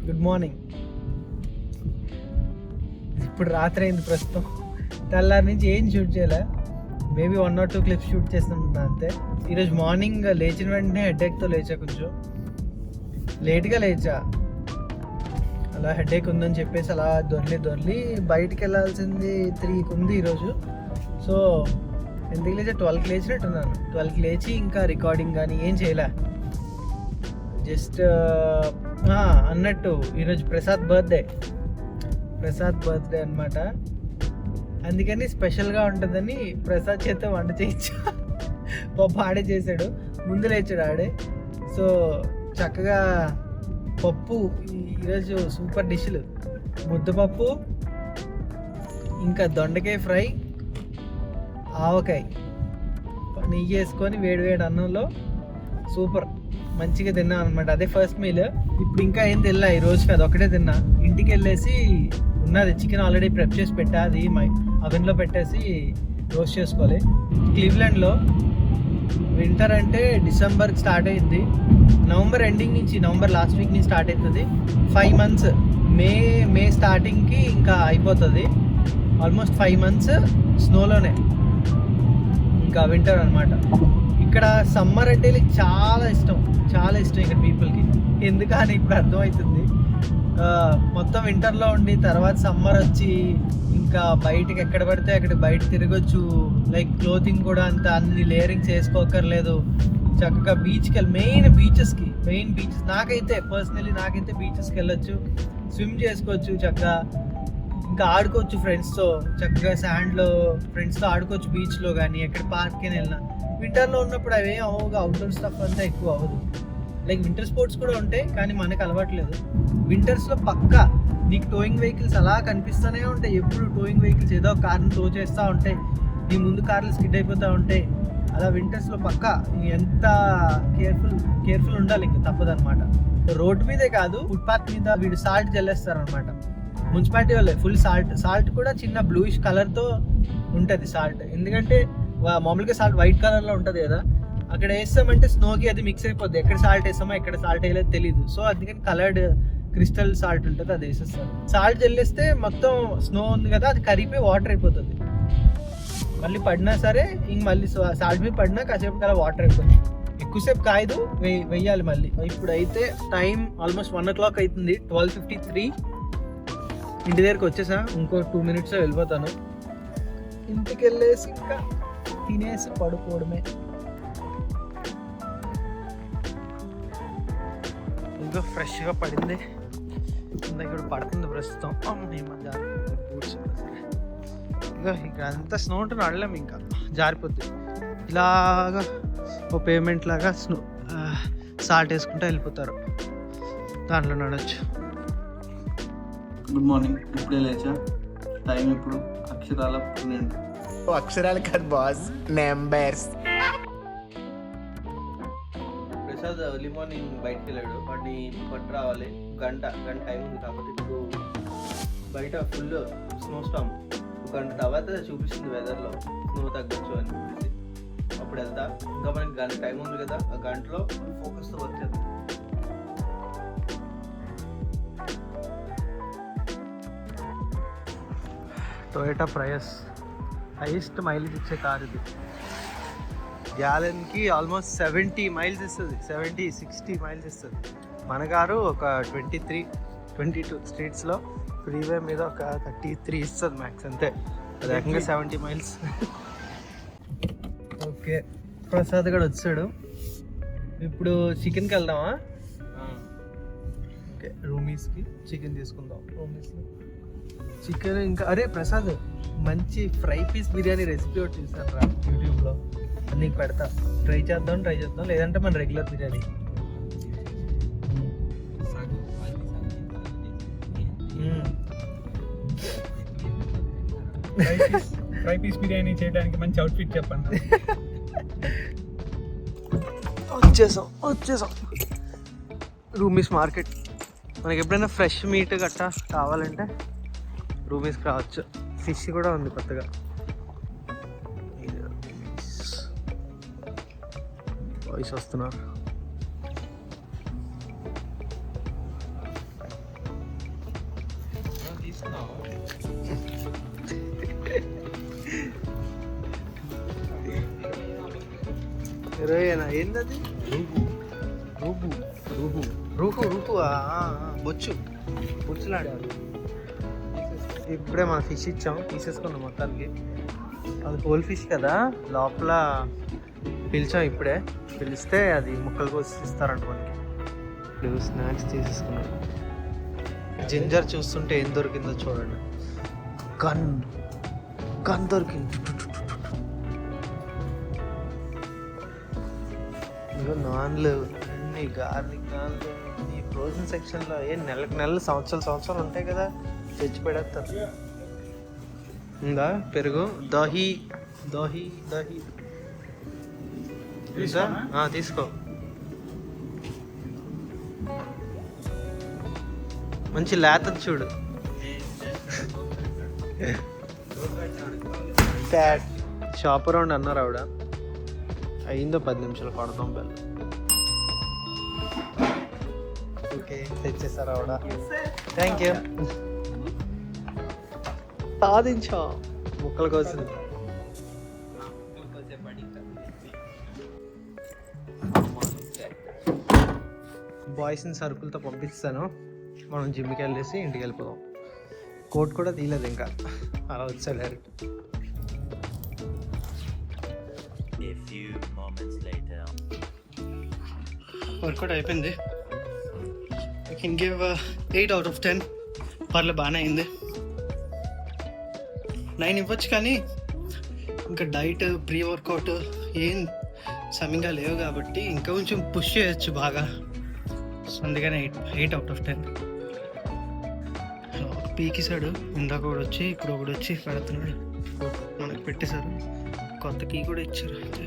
Good morning. ఇప్పుడు రాత్రి అయింది ప్రస్తుతం. తెల్లారి నుంచి ఏం షూట్ చేయలే, మేబీ 1 or 2 క్లిప్స్ షూట్ చేస్తున్నా అంతే. ఈరోజు మార్నింగ్ లేచిన వెంటనే హెడేక్తో లేచా, కొంచెం లేట్గా లేచా. అలా హెడేక్ ఉందని చెప్పేసి అలా దొర్లి బయటికి వెళ్ళాల్సింది 3కి ఉంది ఈరోజు. సో ఎందుకు లేచా, 12కి లేచినట్టున్నాను. 12కి లేచి ఇంకా రికార్డింగ్ కానీ ఏం చేయలే. జస్ట్ అన్నట్టు ఈరోజు ప్రసాద్ బర్త్డే అనమాట. అందుకని స్పెషల్గా ఉంటుందని ప్రసాద్ చేత వంట చేయించా. పాప ఆడే చేశాడు, ముందు లేచాడు ఆడే. సో చక్కగా పప్పు, ఈరోజు సూపర్ డిష్లు, ముద్దపప్పు, ఇంకా దొండకాయ ఫ్రై, ఆవకాయ, నెయ్యి వేసుకొని వేడి అన్నంలో సూపర్ మంచిగా తిన్నాను అనమాట. అదే ఫస్ట్ మీల్. ఇప్పుడు ఇంకా ఏం తిన్నా ఈ రోజుకి, అది ఒకటే తిన్నా. ఇంటికి వెళ్ళేసి ఉన్నది చికెన్ ఆల్రెడీ ప్రెప్ చేసి పెట్టా, అది అవెన్లో పెట్టేసి రోస్ట్ చేసుకోవాలి. క్లీవ్లాండ్లో వింటర్ అంటే డిసెంబర్కి స్టార్ట్ అయింది, నవంబర్ ఎండింగ్ నుంచి, నవంబర్ లాస్ట్ వీక్ నుంచి స్టార్ట్ అవుతుంది. 5 months, మే స్టార్టింగ్కి ఇంకా అయిపోతుంది. ఆల్మోస్ట్ 5 months స్నోలోనే ఇంకా వింటర్ అనమాట. ఇక్కడ సమ్మర్ అంటే చాలా ఇష్టం ఇక్కడ పీపుల్కి. ఎందుకని ఇప్పుడు అర్థమవుతుంది. మొత్తం వింటర్లో ఉండి తర్వాత సమ్మర్ వచ్చి ఇంకా బయటకి ఎక్కడ పడితే అక్కడ బయట తిరగొచ్చు. లైక్ క్లోతింగ్ కూడా అంత అన్ని లేయరింగ్స్ వేసుకోకర్లేదు. చక్కగా బీచ్కి వెళ్ళి మెయిన్ బీచెస్. నాకైతే బీచెస్కి వెళ్ళొచ్చు, స్విమ్ చేసుకోవచ్చు చక్కగా, ఇంకా ఆడుకోవచ్చు ఫ్రెండ్స్తో. చక్కగా శాండ్లో ఫ్రెండ్స్తో ఆడుకోవచ్చు బీచ్లో కానీ ఎక్కడ పార్క్కి వెళ్ళినా. వింటర్లో ఉన్నప్పుడు అవి అవ్వగా, అవుట్డోర్ స్టఫ్ అంతా ఎక్కువ అవ్వదు. లైక్ వింటర్ స్పోర్ట్స్ కూడా ఉంటాయి కానీ మనకు అలవాట్లేదు. వింటర్స్లో పక్కా నీకు టోయింగ్ వెహికల్స్ అలా కనిపిస్తూనే ఉంటాయి. ఎప్పుడు టోయింగ్ వెహికల్స్ ఏదో కార్ని టో చేస్తూ ఉంటాయి, నీ ముందు కార్లు స్కిడ్ అయిపోతూ ఉంటాయి. అలా వింటర్స్లో పక్కా ఎంత కేర్ఫుల్ ఉండాలి, ఇంకా తప్పదనమాట. రోడ్ మీదే కాదు, ఫుట్పాత్ మీద వీడు సాల్ట్ జల్లేస్తారనమాట మున్సిపాలిటీ వాళ్ళే. ఫుల్ సాల్ట్ కూడా చిన్న బ్లూయిష్ కలర్తో ఉంటుంది సాల్ట్. ఎందుకంటే మామూలుగా సాల్ట్ వైట్ కలర్లో ఉంటుంది కదా, అక్కడ వేస్తామంటే స్నోకి అది మిక్స్ అయిపోద్ది. ఎక్కడ సాల్ట్ వేస్తామో ఎక్కడ సాల్ట్ వేయలేదు తెలియదు. సో అందుకని కలర్డ్ క్రిస్టల్ సాల్ట్ ఉంటుంది, అది వేసేస్తారు. సాల్ట్ జల్లేస్తే మొత్తం స్నో ఉంది కదా, అది కరిగిపోయి వాటర్ అయిపోతుంది. మళ్ళీ పడినా సరే ఇంక మళ్ళీ సాల్ట్ మీద పడినా కాసేపు అలా వాటర్ అయిపోతుంది. ఎక్కువసేపు కాయదు, వెయ్యాలి మళ్ళీ. ఇప్పుడు అయితే టైం ఆల్మోస్ట్ 1 o'clock అవుతుంది, 12:53. ఇంటి దగ్గరికి వచ్చేసా, ఇంకో 2 minutes వెళ్ళిపోతాను. ఇంటికి వెళ్ళేసి ఇంకా తినేసి పడుకోవడమే. ఇంకా ఫ్రెష్గా పడింది, ఇక్కడ పడుతుంది ప్రస్తుతం. ఇంకా ఇక్కడ అంతా స్నో ఉంటుంది, అడలేము, ఇంకా జారిపోద్ది. ఇలాగా ఓ పేమెంట్ లాగా సాల్ట్ వేసుకుంటూ వెళ్ళిపోతారు, దాంట్లో నడవచ్చు. Good morning. ఇప్పుడే లేచా. టైం ఇప్పుడు అక్షరాల 12. అక్షరాలు కాదు boss, numbers. Prasad early morning బయటకు వెళ్ళాడు, వాడిని పట్టు రావాలి. గంట టైం ఉంది. కాబట్టి ఇప్పుడు బయట ఫుల్ స్నో స్టామ్. 1 గంట తర్వాత చూపిస్తుంది వెదర్లో స్నో తగ్గొచ్చు అని చెప్పేసి. అప్పుడు వెళ్తా. ఇంకా మనకి గంట టైం ఉంది కదా, ఆ గంటలో ఫోకస్తో వర్క్ చేద్దాం. టొయోటా ప్రయస్ హైయెస్ట్ మైలేజ్ ఇచ్చే కార్ ఇది. గ్యాలన్కి ఆల్మోస్ట్ 70 miles ఇస్తుంది, 70-60 miles ఇస్తుంది. మన కారు ఒక 22 స్ట్రీట్స్లో ఫ్రీవే మీద ఒక 33 ఇస్తుంది మ్యాక్స్, అంతే. అది ఏకంగా 70 miles. ఓకే, ప్రసాద్ కూడా వచ్చాడు. ఇప్పుడు చికెన్కి వెళ్దామా? ఓకే, రూమీస్కి చికెన్ తీసుకుందాం. రూమీస్లో చికెన్. ఇంకా అరే ప్రసాద్, మంచి ఫ్రై పీస్ బిర్యానీ రెసిపీ ఒకటి చూసాను రా యూట్యూబ్లో, నీకు పెడతా. ట్రై చేద్దాం, లేదంటే మన regular biryani. Fry piece biryani చేయడానికి మంచి అవుట్ఫిట్ చెప్పండి. వచ్చేసాం రూమీస్ మార్కెట్. మనకి ఎప్పుడైనా ఫ్రెష్ మీట్ గట్టా కావాలంటే రూమీస్కి రావచ్చు. ఫిష్ కూడా ఉంది కొత్తగా. వాయిస్ వస్తున్నారు. రొయ్యనా ఏంటది? రూహు బొచ్చు బొచ్చులాడారు. ఇప్పుడే మనం ఫిష్ ఇచ్చాం, తీసేసుకున్నాం మొత్తానికి. అది హోల్ ఫిష్ కదా, లోపల పిలిచాం ఇప్పుడే. పిలిస్తే అది ముక్కలు కోసి ఇస్తారంట మనకి. ఇప్పుడు స్నాక్స్ తీసేసుకున్నాం. జింజర్ చూస్తుంటే ఏం దొరికిందో చూడండి. గన్ దొరికింది. ఇంకా నాన్లు అన్ని గార్లిక్ నాన్లు ఈ ఫ్రోజన్ సెక్షన్లో నెలలు సంవత్సరాలు ఉంటాయి కదా, తెచ్చి పెడతారు. ఉందా పెరుగు? దహి తీసుకో. మంచి లేతది చూడు. షాప్ అరౌండ్ అన్నారు ఆవిడ. అయిందో 10 నిమిషాలు కొడతాం బెల్. ఓకే తెచ్చేసారు ఆవిడ. Thank you. సాధించా ముక్కల కోసం. బాయ్స్ని సరుకులతో పంపిస్తాను, మనం జిమ్కి వెళ్ళేసి ఇంటికి వెళ్ళిపోదాం. కోట్ కూడా తీయలేదు ఇంకా, అలా వచ్చా డైరెక్ట్. వర్కౌట్ అయిపోయింది. I can give 8 out of 10. పర్లే బాగానే అయింది. 9 ఇవ్వచ్చు, కానీ ఇంకా డైట్ ప్రీ వర్కౌట్ ఏం సమయంగా లేవు కాబట్టి ఇంకా కొంచెం పుష్ చేయొచ్చు బాగా. సో అందుకనే 8 out of 10. పీకిసాడు ఇందాక కూడా వచ్చి, ఇప్పుడు ఒకటి వచ్చి పెడుతున్నాడు. మనకు పెట్టేశారు, కొత్త కీ కూడా ఇచ్చారు. అయితే